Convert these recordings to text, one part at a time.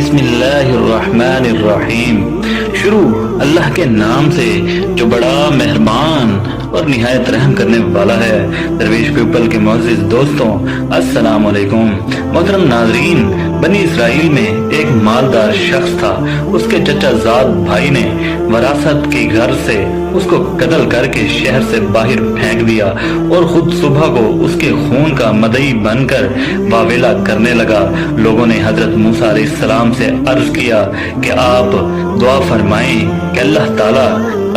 बिस्मिल्लाहिर्रहमानिर्रहीम। शुरू अल्लाह के नाम से जो बड़ा मेहरबान और निहायत रहम करने वाला है। दरवेश पीपल के मोअज़्ज़िज़ दोस्तों, अस्सलाम वालेकुम। मोहतरम नाज़रीन, बनी इसराइल में एक मालदार शख्स था। उसके चचा ज़ाद भाई ने वरासत की गर्ज से उसको कत्ल करके शहर से बाहर फेंक दिया और खुद सुबह को उसके खून का मदई बनकर वावेला करने लगा। लोगों ने हजरत मूसा अलैहिस्सलाम से अर्ज किया कि आप दुआ फरमाएं कि अल्लाह ताला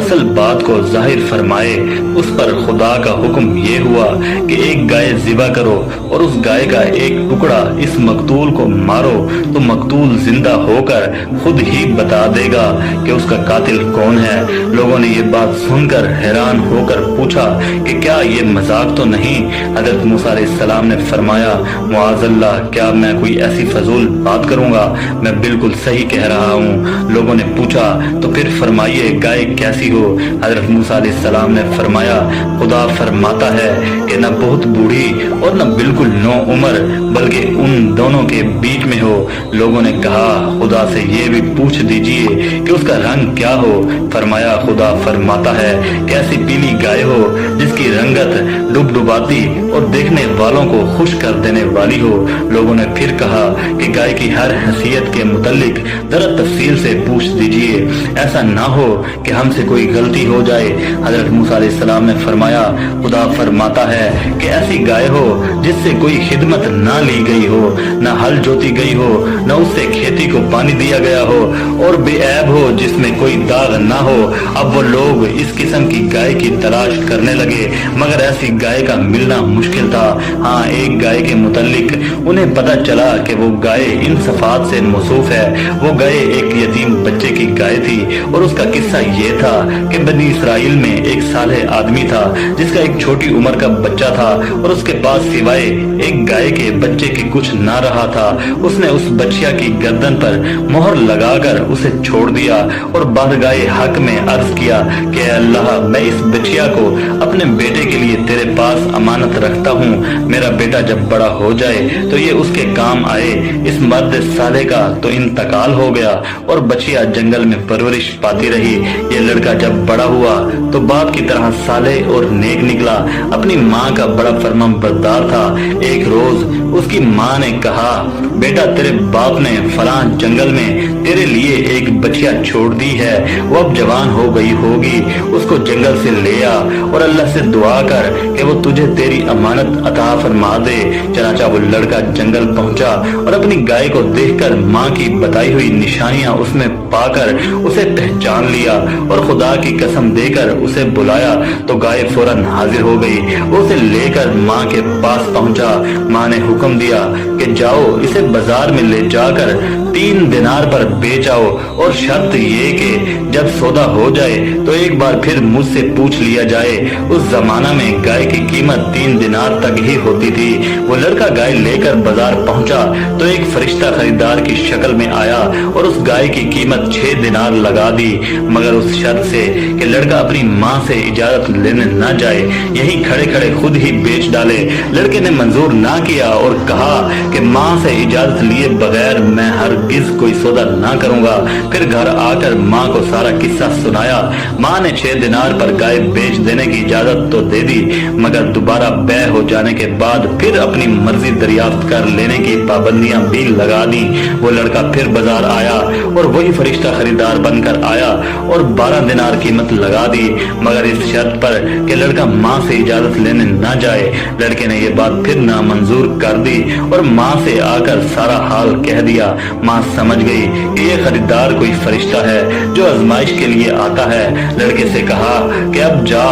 असल बात को जाहिर फरमाए। उस पर खुदा का हुक्म ये हुआ कि एक गाय ज़िबा करो और उस गाय का एक टुकड़ा इस मकतूल को मारो, तो मकतूल जिंदा होकर खुद ही बता देगा कि उसका कातिल कौन है। लोगों ने ये बात सुनकर हैरान होकर पूछा कि क्या ये मजाक तो नहीं। हजरत मूसा अलैहिस्सलाम ने फरमाया, मुआज़ल्लाह, क्या मैं कोई ऐसी फजूल बात करूंगा? मैं बिल्कुल सही कह रहा हूँ। लोगों ने पूछा, तो फिर फरमाइए गाय कैसी हो? हजरत मूसा अलैहिस्सलाम ने फरमाया, खुदा फरमाता है कि न बहुत बूढ़ी और न बिल्कुल नो उम्र, बल्कि उन दोनों के बीच में हो। लोगों ने कहा, खुदा से ये भी पूछ दीजिए कि उसका रंग क्या हो। फरमाया, खुदा फरमाता है कि ऐसी पीली गाय हो जिसकी रंगत डुबडुबाती और देखने वालों को खुश कर देने वाली हो। लोगों ने फिर कहा कि गाय की हर हैसियत के मुतल्लिक जरा तफसील से पूछ दीजिए, ऐसा ना हो कि हमसे कोई गलती हो जाए। हजरत मूसा अलैहिस्सलाम ने फरमाया, खुदा फरमाता है कि ऐसी गाय हो जिससे कोई खिदमत ना ली गई हो, न हल जोती गई हो, न उससे खेती को पानी दिया गया हो, और बेऐब हो जिसमें कोई दाग ना हो। अब वो लोग इस किस्म की गाय की तलाश करने लगे, मगर ऐसी गाय का मिलना मुश्किल था। हाँ, एक गाय के मुतल्लिक उन्हें पता चला कि वो गाय इन सफात से मौसूफ है। वो गाय एक यतीम बच्चे की गाय थी और उसका किस्सा ये था कि बनी इसराइल में एक सालेह आदमी था जिसका एक छोटी उम्र का बच्चा था और उसके पास सिवाय एक गाय के बच्चे के कुछ ना रहा था। उसने उस बच्चिया की गर्दन पर मोहर लगाकर उसे छोड़ दिया और बारगाह हक में अर्ज किया कि अल्लाह, मैं इस बच्चिया को अपने बेटे के लिए तेरे पास अमानत रखता हूँ। मेरा बेटा जब बड़ा हो जाए तो ये उसके काम आए। इस मर्द साले का तो इंतकाल हो गया और बच्चिया जंगल में परवरिश पाती रही। ये लड़का जब बड़ा हुआ तो बाप की तरह साले और नेक निकला। अपनी माँ का बड़ा फरमाबरदार था। एक रोज उसकी माँ ने कहा, बेटा, तेरे बाप ने फलां जंगल में तेरे लिए एक बच्चिया छोड़ दी है, वो अब जवान हो गई होगी, उसको जंगल से ले आ और अल्लाह से दुआ कर कि वो तुझे तेरी अमानत अता फरमा दे। चनाचा वो लड़का जंगल पहुंचा और अपनी गाय को देखकर माँ की बताई हुई निशानियां उसमें पाकर उसे पहचान लिया और खुदा की कसम देकर उसे बुलाया तो गाय फौरन हाजिर हो गई। उसे लेकर माँ के पास पहुंचा। माँ ने हुक्म दिया कि जाओ, इसे बाजार में ले जाकर 3 दिनार पर बेच आओ और शर्त ये कि जब सौदा हो जाए तो एक बार फिर मुझसे पूछ लिया जाए। उस जमाना में गाय की कीमत 3 दिनार तक ही होती थी। वो लड़का गाय लेकर बाजार पहुंचा तो एक फरिश्ता खरीदार की शक्ल में आया और उस गाय की कीमत 6 दिनार लगा दी, मगर उस शर्त से कि लड़का अपनी माँ से इजाजत लेने न जाए, यही खड़े खड़े खुद ही बेच डाले। लड़के ने मंजूर ना किया और कहा कि माँ से इजाजत लिए बगैर मैं हरगिज कोई सौदा ना करूंगा। फिर घर आकर माँ को सारा किस्सा सुनाया। माँ ने 6 दिनार पर गाय बेच देने की इजाजत तो दे दी, मगर दोबारा बै हो जाने के बाद फिर अपनी मर्जी दरियाफ्त कर लेने की पाबंदियां भी लगा दी। वो लड़का फिर बाजार आया और वही फरिश्ता खरीदार बनकर आया और 12 दिनार कीमत लगा दी, मगर इस शर्त पर कि लड़का माँ से इजाजत लेने न जाए। लड़के ने ये बात फिर नामंजूर कर दी और माँ से आकर सारा हाल कह दिया। माँ समझ गई कि ये खरीदार कोई फरिश्ता है जो आजमाइश के लिए आता है। लड़के से कहा कि अब जा,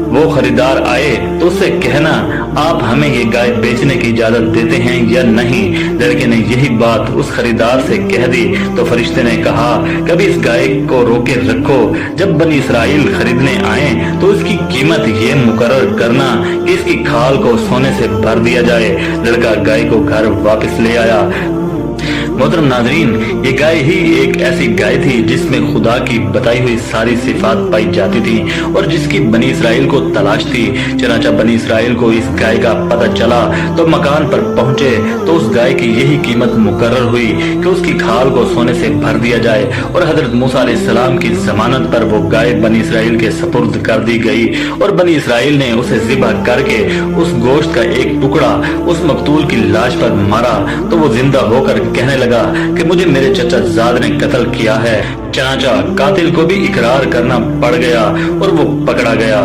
वो खरीदार आए तो उससे कहना, आप हमें ये गाय बेचने की इजाजत देते हैं या नहीं। लड़के ने यही बात उस खरीदार से कह दी तो फरिश्ते ने कहा, कभी इस गाय को रोके रखो, जब बनी इसराइल खरीदने आए तो इसकी कीमत ये मुकर्रर करना कि इसकी खाल को सोने से भर दिया जाए। लड़का गाय को घर वापस ले आया। मोहतरम नाजरीन, ये गाय ही एक ऐसी गाय थी जिसमें खुदा की बताई हुई सारी सिफात पाई जाती थी और जिसकी बनी इसराइल को तलाश थी। चनाचा बनी इसराइल को इस गाय का पता चला तो मकान पर पहुंचे तो उस गाय की यही कीमत मुकर्रर हुई कि उसकी खाल को सोने से भर दिया जाए और हजरत मूसा अलैहिस्सलाम की जमानत पर वो गाय बनी इसराइल के सपुर्द कर दी गई और बनी इसराइल ने उसे ज़िबह करके उस गोश्त का एक टुकड़ा उस मकतूल की लाश पर मारा तो वो जिंदा होकर कहने लगा कि मुझे मेरे चचा जाद ने कत्ल किया है। चनाचा कातिल को भी इकरार करना पड़ गया और वो पकड़ा गया।